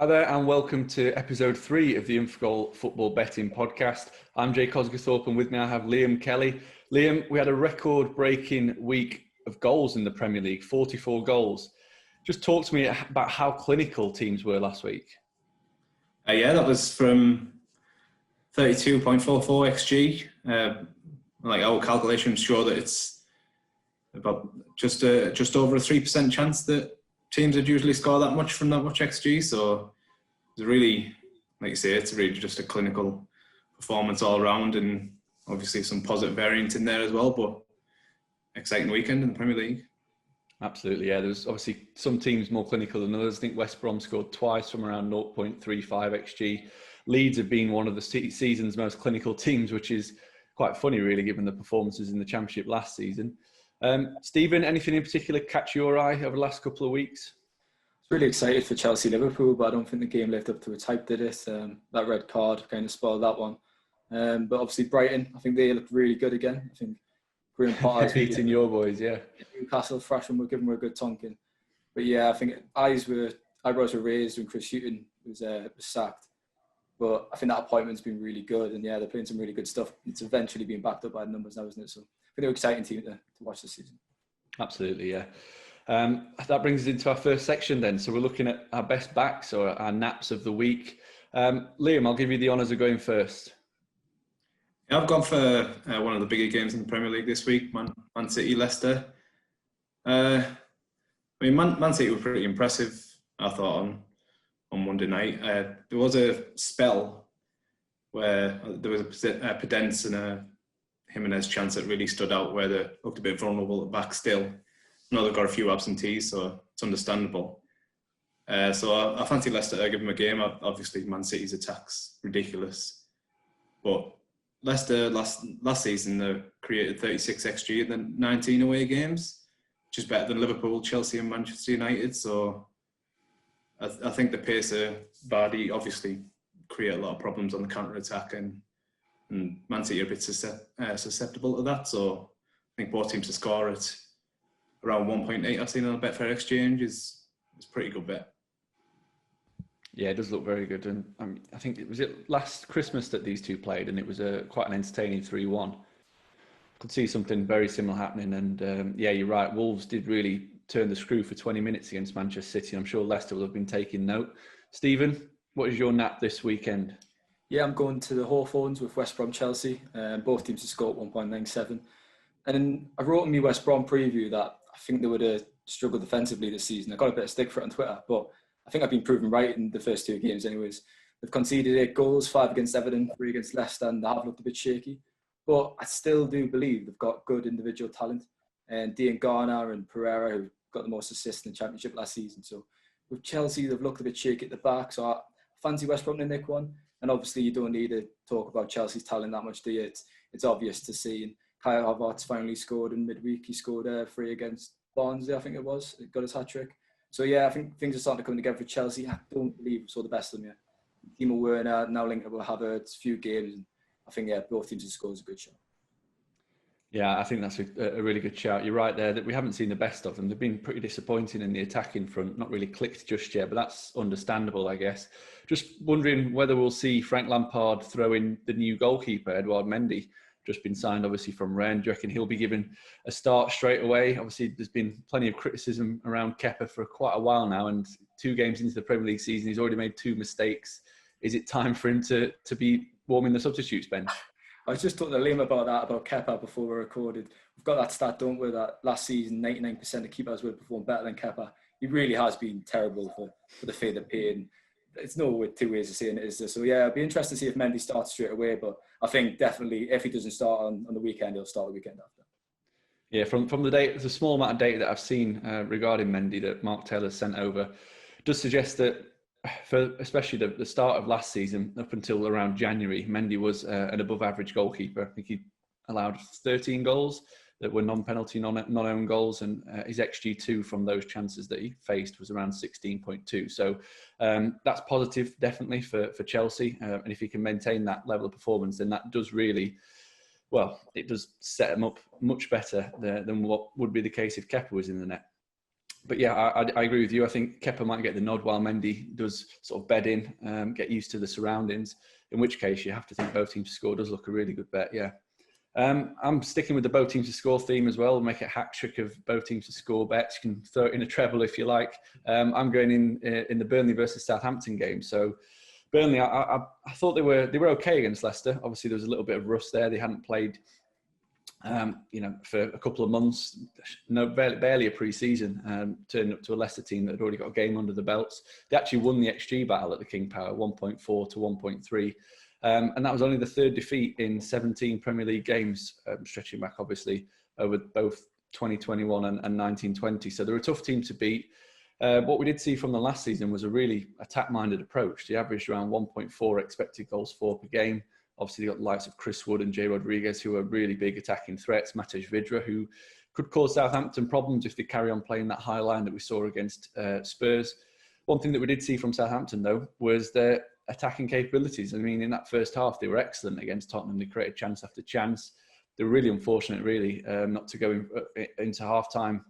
Hi there and welcome to episode 3 of the Infogol Football Betting Podcast. I'm Jake Osgathorpe and with me I have Liam Kelly. Liam, we had a record-breaking week of goals in the Premier League, 44 goals. Just talk to me about how clinical teams were last week. That was from 32.44 XG. Our calculations show that it's about just over a 3% chance that teams would usually score that much from that much XG. So it's really, like you say, it's really just a clinical performance all around, and obviously some positive variance in there as well. But exciting weekend in the Premier League. Absolutely, yeah. There's obviously some teams more clinical than others. I think West Brom scored twice from around 0.35 XG. Leeds have been one of the season's most clinical teams, which is quite funny, really, given the performances in the Championship last season. Steven, anything in particular catch your eye over the last couple of weeks? Really excited for Chelsea-Liverpool, but I don't think the game lived up to its hype, did it? That red card kind of spoiled that one. But obviously Brighton, I think they looked really good again. I think Graham Potter's beating your boys, yeah. Newcastle, Thrasham were giving them a good tonking. But yeah, I think eyebrows were raised when Chris Hughton was sacked. But I think that appointment's been really good, and yeah, they're playing some really good stuff. It's eventually being backed up by the numbers now, isn't it? So I think they're an exciting team to watch this season. Absolutely, yeah. That brings us into our first section then. So we're looking at our best backs or our naps of the week. Liam, I'll give you the honours of going first. Yeah, I've gone for one of the bigger games in the Premier League this week, Man City, Leicester. Man City were pretty impressive, I thought, on Monday night. There was a spell where there was a Podence and a Jimenez chance that really stood out, where they looked a bit vulnerable at back still. I know they've got a few absentees, so it's understandable. So I fancy Leicester. I give them a game. Obviously, Man City's attack's ridiculous, but Leicester last season they created 36 XG in the 19 away games, which is better than Liverpool, Chelsea, and Manchester United. So I think the pace of Vardy obviously create a lot of problems on the counter attack, and Man City are a bit susceptible to that. So I think both teams to score at around 1.8. I've seen on a Betfair Exchange is a pretty good bet. Yeah, it does look very good, and I think it was last Christmas that these two played, and it was quite an entertaining 3-1. Could see something very similar happening, and yeah, you're right. Wolves did really turn the screw for 20 minutes against Manchester City. I'm sure Leicester will have been taking note. Steven, what is your nap this weekend? Yeah, I'm going to the Hawthorns with West Brom Chelsea. Both teams have scored 1.97. And then I wrote in my West Brom preview that I think they would have struggled defensively this season. I got a bit of stick for it on Twitter, but I think I've been proven right in the first 2 games anyways. They've conceded 8 goals, 5 against Everton, 3 against Leicester, and they have looked a bit shaky. But I still do believe they've got good individual talent. And Dean Garner and Pereira, who got the most assists in the Championship last season. So with Chelsea, they've looked a bit shaky at the back. So I fancy West Brom to nick one. And obviously, you don't need to talk about Chelsea's talent that much, do you? It's obvious to see. And Kyle Havertz finally scored in midweek. He scored 3 against Barnsley, I think it was. He got his hat-trick. So yeah, I think things are starting to come together for Chelsea. I don't believe we saw the best of them yet. Timo Werner now linked up with Havertz, few games. And I think, yeah, both teams have scored a good shot. Yeah, I think that's a really good shout. You're right there that we haven't seen the best of them. They've been pretty disappointing in the attacking front, not really clicked just yet, but that's understandable, I guess. Just wondering whether we'll see Frank Lampard throw in the new goalkeeper, Edouard Mendy, just been signed obviously from Rennes. Do you reckon he'll be given a start straight away? Obviously, there's been plenty of criticism around Kepa for quite a while now, and 2 games into the Premier League season, he's already made 2 mistakes. Is it time for him to be warming the substitutes bench? I was just talking to Liam about Kepa before we recorded. We've got that stat, don't we, that last season 99% of keepers would perform better than Kepa. He really has been terrible for the fee they paid. It's no 2 ways of saying it, is there? So yeah, it'll be interesting to see if Mendy starts straight away. But I think definitely if he doesn't start on the weekend, he'll start the weekend after. Yeah, from the small amount of data that I've seen regarding Mendy that Mark Taylor sent over, does suggest that for especially the start of last season up until around January, Mendy was an above average goalkeeper. I think he allowed 13 goals that were non-penalty, non-own goals, and his XG2 from those chances that he faced was around 16.2. So that's positive, definitely, for Chelsea. And if he can maintain that level of performance, then that does really, well, it does set him up much better than what would be the case if Kepa was in the net. But yeah, I agree with you. I think Kepa might get the nod while Mendy does sort of bed in, get used to the surroundings, in which case you have to think both teams to score does look a really good bet, yeah. I'm sticking with the both teams to score theme as well, make it a hat trick of both teams to score bets. You can throw it in a treble if you like. I'm going in the Burnley versus Southampton game. So Burnley, I thought they were okay against Leicester. Obviously, there was a little bit of rust there. They hadn't played for a couple of months, barely a pre-season, turned up to a Leicester team that had already got a game under the belts. They actually won the XG battle at the King Power, 1.4 to 1.3. And that was only the third defeat in 17 Premier League games, stretching back, obviously, over both 2021 and 1920. So they're a tough team to beat. What we did see from the last season was a really attack-minded approach. They averaged around 1.4 expected goals for per game. Obviously, they've got the likes of Chris Wood and Jay Rodriguez, who are really big attacking threats. Matej Vydra, who could cause Southampton problems if they carry on playing that high line that we saw against Spurs. One thing that we did see from Southampton, though, was their attacking capabilities. I mean, in that first half, they were excellent against Tottenham. They created chance after chance. They were really unfortunate, really, not to go into half-time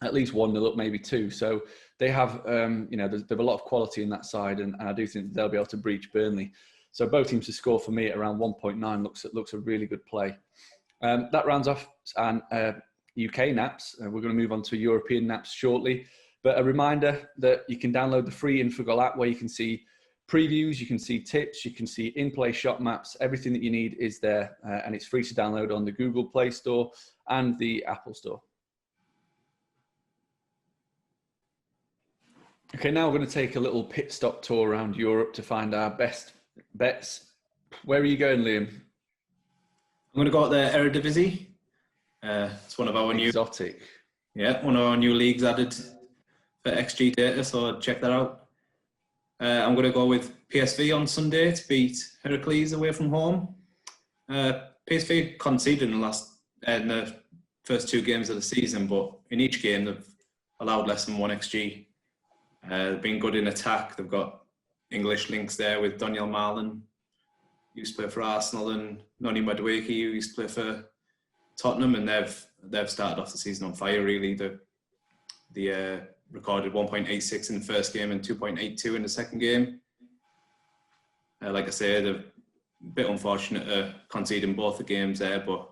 at least 1-0 up, maybe 2. So they have, there's a lot of quality in that side, and I do think they'll be able to breach Burnley. So both teams to score for me at around 1.9 looks a really good play. That rounds off UK naps. We're going to move on to European naps shortly. But a reminder that you can download the free Infogol app where you can see previews, you can see tips, you can see in-play shot maps. Everything that you need is there, and it's free to download on the Google Play Store and the Apple Store. Okay, now we're going to take a little pit stop tour around Europe to find our best bets. Where are you going, Liam? I'm going to go at the Eredivisie. It's one of our exotic. One of our new leagues added for XG data, so check that out. I'm going to go with PSV on Sunday to beat Heracles away from home. PSV conceded in the first 2 games of the season, but in each game they've allowed less than 1 XG. They've been good in attack. They've got English links there with Daniel Marlin, who used to play for Arsenal, and Noni Madueke, who used to play for Tottenham, and they've started off the season on fire, really. They recorded 1.86 in the first game and 2.82 in the second game. Like I say, they're a bit unfortunate conceding both the games there, but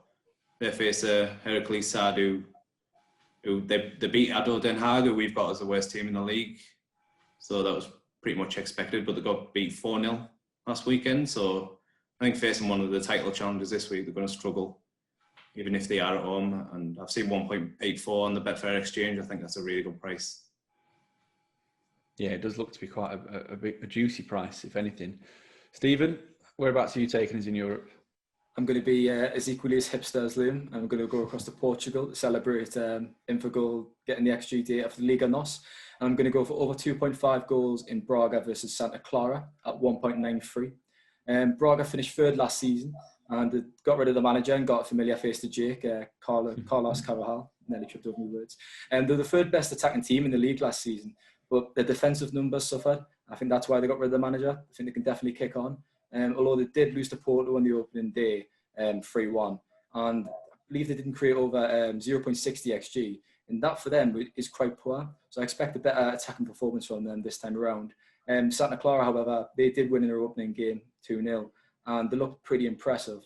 they face a Heracles side who they beat ADO Den Haag, who we've got as the worst team in the league. So that was pretty much expected, but they got beat 4-0 last weekend. So I think facing one of the title challengers this week, they're going to struggle, even if they are at home. And I've seen 1.84 on the Betfair Exchange. I think that's a really good price. Yeah, it does look to be quite a juicy price, if anything. Stephen, whereabouts are you taking us in Europe? I'm going to be as equally as hipster as Liam. I'm going to go across to Portugal to celebrate Infogol getting the XG data for the Liga NOS. And I'm going to go for over 2.5 goals in Braga versus Santa Clara at 1.93. Braga finished 3rd last season and got rid of the manager and got a familiar face to Jake, Carlos Carvajal. Nearly tripped over my words. They're the 3rd best attacking team in the league last season, but their defensive numbers suffered. I think that's why they got rid of the manager. I think they can definitely kick on. Although they did lose to Porto on the opening day, 3-1. And I believe they didn't create over 0.60 XG. And that for them is quite poor. So I expect a better attacking performance from them this time around. Santa Clara, however, they did win in their opening game 2-0. And they looked pretty impressive.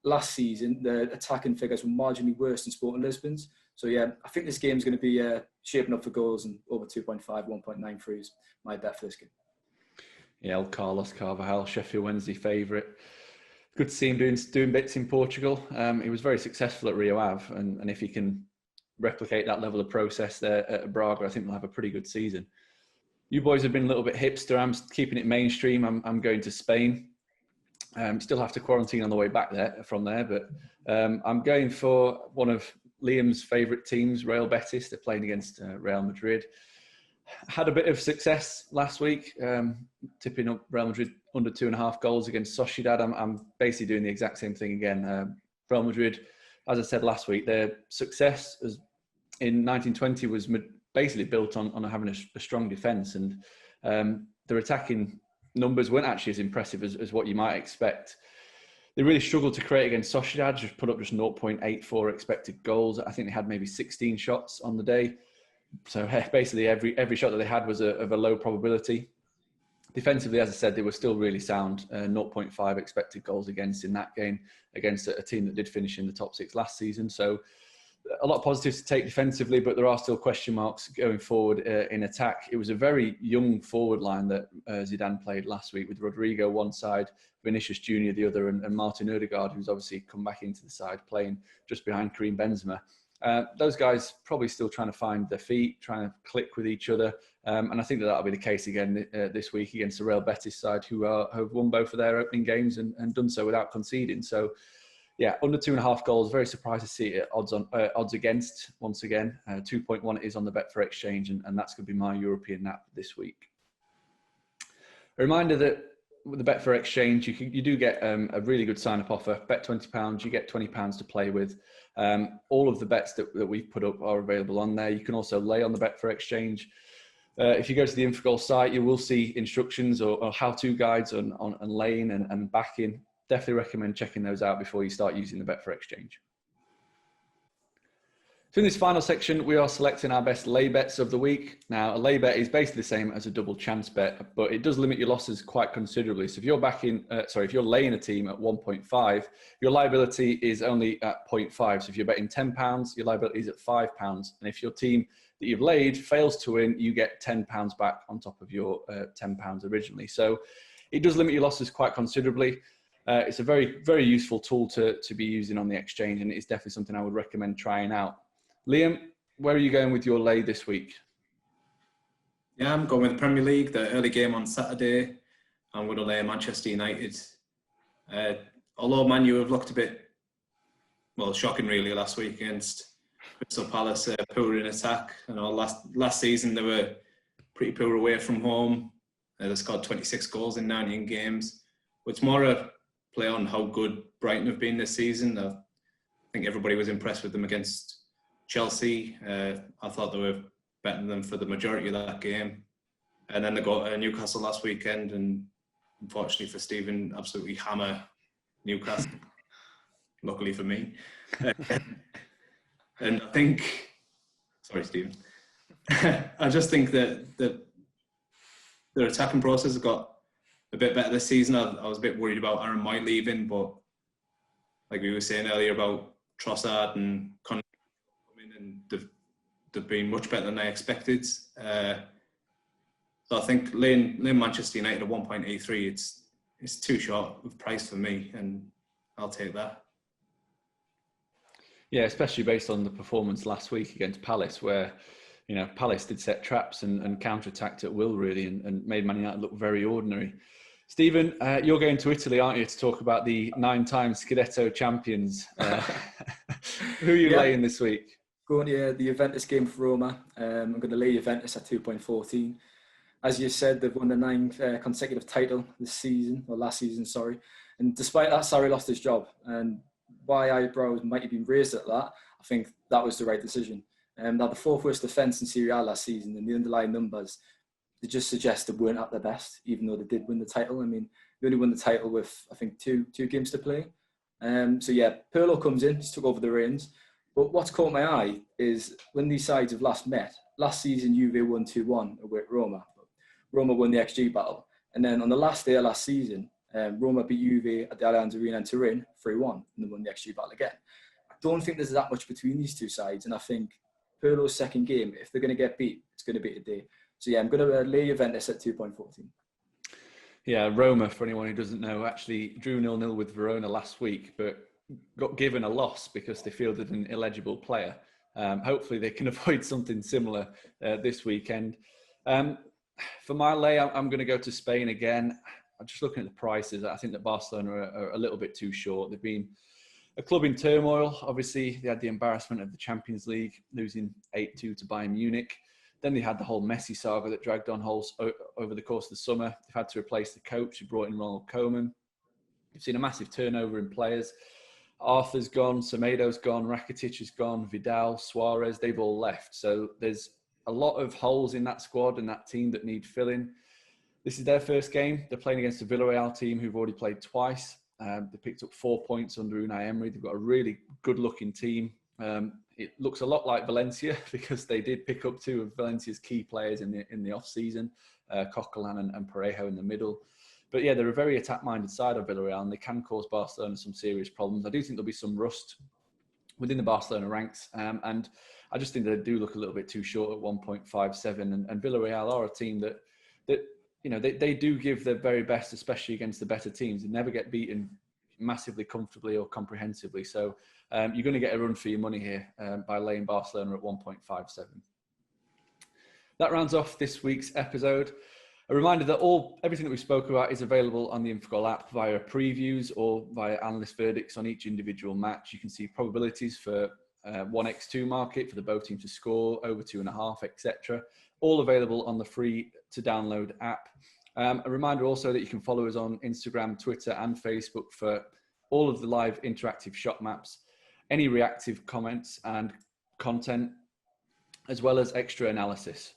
Last season, the attacking figures were marginally worse than Sporting Lisbon's. So yeah, I think this game is going to be shaping up for goals, and over 2.5, 1.93 is my bet for this game. Yeah, Carlos Carvajal, Sheffield Wednesday favourite. Good to see him doing bits in Portugal. He was very successful at Rio Ave, and if he can replicate that level of process there at Braga, I think they'll have a pretty good season. You boys have been a little bit hipster. I'm keeping it mainstream. I'm going to Spain. Still have to quarantine on the way back from there, but I'm going for one of Liam's favourite teams, Real Betis. They're playing against Real Madrid. Had a bit of success last week, tipping up Real Madrid under 2.5 goals against Sociedad. I'm basically doing the exact same thing again. Real Madrid, as I said last week, their success in 1920 was basically built on having a strong defence, and their attacking numbers weren't actually as impressive as what you might expect. They really struggled to create against Sociedad, put up just 0.84 expected goals. I think they had maybe 16 shots on the day. So basically every shot that they had was of a low probability. Defensively, as I said, they were still really sound. 0.5 expected goals against in that game against a team that did finish in the top 6 last season. So a lot of positives to take defensively, but there are still question marks going forward in attack. It was a very young forward line that Zidane played last week, with Rodrigo one side, Vinicius Junior the other, and Martin Ødegaard, who's obviously come back into the side, playing just behind Karim Benzema. Those guys probably still trying to find their feet, trying to click with each other. And I think that'll be the case again this week against the Real Betis side, who have won both of their opening games and done so without conceding. So, yeah, under 2.5 goals. Very surprised to see it odds against once again. 2.1 is on the Betfair Exchange, and that's going to be my European nap this week. A reminder that with the Betfair Exchange, you do get a really good sign-up offer. Bet £20, you get £20 to play with. All of the bets that we've put up are available on there. You can also lay on the Betfair Exchange. If you go to the Infogol site, you will see instructions or how-to guides on laying and backing. Definitely recommend checking those out before you start using the Betfair Exchange. So in this final section, we are selecting our best lay bets of the week. Now, a lay bet is basically the same as a double chance bet, but it does limit your losses quite considerably. So if you're if you're laying a team at 1.5, your liability is only at 0.5. So if you're betting £10, your liability is at £5. And if your team that you've laid fails to win, you get £10 back on top of your £10 originally. So it does limit your losses quite considerably. It's a very, very useful tool to be using on the exchange, and it's definitely something I would recommend trying out. Liam, where are you going with your lay this week? Yeah, I'm going with the Premier League, the early game on Saturday. I'm going to lay Manchester United. Although Man U have looked a bit, shocking really last week against Crystal Palace, poor in attack. Last season they were pretty poor away from home. They scored 26 goals in 19 games. But it's more a play on how good Brighton have been this season. I think everybody was impressed with them against Chelsea. I thought they were better than them for the majority of that game. And then they got Newcastle last weekend, and unfortunately for Steven, absolutely hammer Newcastle. Luckily for me. And I think, sorry Steven, I just think that their attacking process has got a bit better this season. I was a bit worried about Aaron Moy leaving, but like we were saying earlier about Trossard and Conor, and they've been much better than I expected. So I think laying Manchester United at 1.83, it's too short of price for me, and I'll take that. Yeah, especially based on the performance last week against Palace, where Palace did set traps and counter-attacked at will really, and made Man United look very ordinary. Stephen, you're going to Italy, aren't you, to talk about the 9-time Scudetto champions? Who are you laying this week? Going to the Juventus game for Roma. I'm going to lay Juventus at 2.14. As you said, they've won the 9th consecutive title last season, sorry. And despite that, Sarri lost his job. And why eyebrows might have been raised at that, I think that was the right decision. They had the 4th worst defence in Serie A last season, and the underlying numbers, they just suggest they weren't at their best, even though they did win the title. I mean, they only won the title with, I think, two games to play. So yeah, Pirlo comes in, he's took over the reins. But what's caught my eye is when these sides have last met. Last season, Juve won 2-1 away at Roma. Roma won the XG battle. And then on the last day of last season, Roma beat Juve at the Allianz Arena in Turin 3-1, and they won the XG battle again. I don't think there's that much between these two sides, and I think Pirlo's second game, if they're going to get beat, it's going to be today. So yeah, I'm going to lay Juventus at 2.14. Yeah, Roma, for anyone who doesn't know, actually drew 0-0 with Verona last week, but got given a loss because they fielded an illegible player. Hopefully they can avoid something similar this weekend. For my lay, I'm going to go to Spain again. I'm just looking at the prices. I think that Barcelona are a little bit too short. They've been a club in turmoil. Obviously, they had the embarrassment of the Champions League, losing 8-2 to Bayern Munich. Then they had the whole Messi saga that dragged on over the course of the summer. They've had to replace the coach who brought in Ronald Koeman. You've seen a massive turnover in players. Arthur's gone, Semedo's gone, Rakitic is gone, Vidal, Suarez, they've all left. So there's a lot of holes in that squad and that team that need filling. This is their first game. They're playing against a Villarreal team who've already played twice. They picked up 4 points under Unai Emery. They've got a really good-looking team. it looks a lot like Valencia because they did pick up two of Valencia's key players in the off season, Coquelin and Parejo in the middle. But yeah, they're a very attack-minded side of Villarreal, and they can cause Barcelona some serious problems. I do think there'll be some rust within the Barcelona ranks, and I just think they do look a little bit too short at 1.57. And Villarreal are a team that they do give their very best, especially against the better teams. They never get beaten massively comfortably or comprehensively. So you're going to get a run for your money here by laying Barcelona at 1.57. That rounds off this week's episode. A reminder that everything that we spoke about is available on the Infogol app via previews or via analyst verdicts on each individual match. You can see probabilities for 1x2 market for the both teams to score, over 2.5, etc. All available on the free to download app. A reminder also that you can follow us on Instagram, Twitter, and Facebook for all of the live interactive shot maps, any reactive comments and content, as well as extra analysis.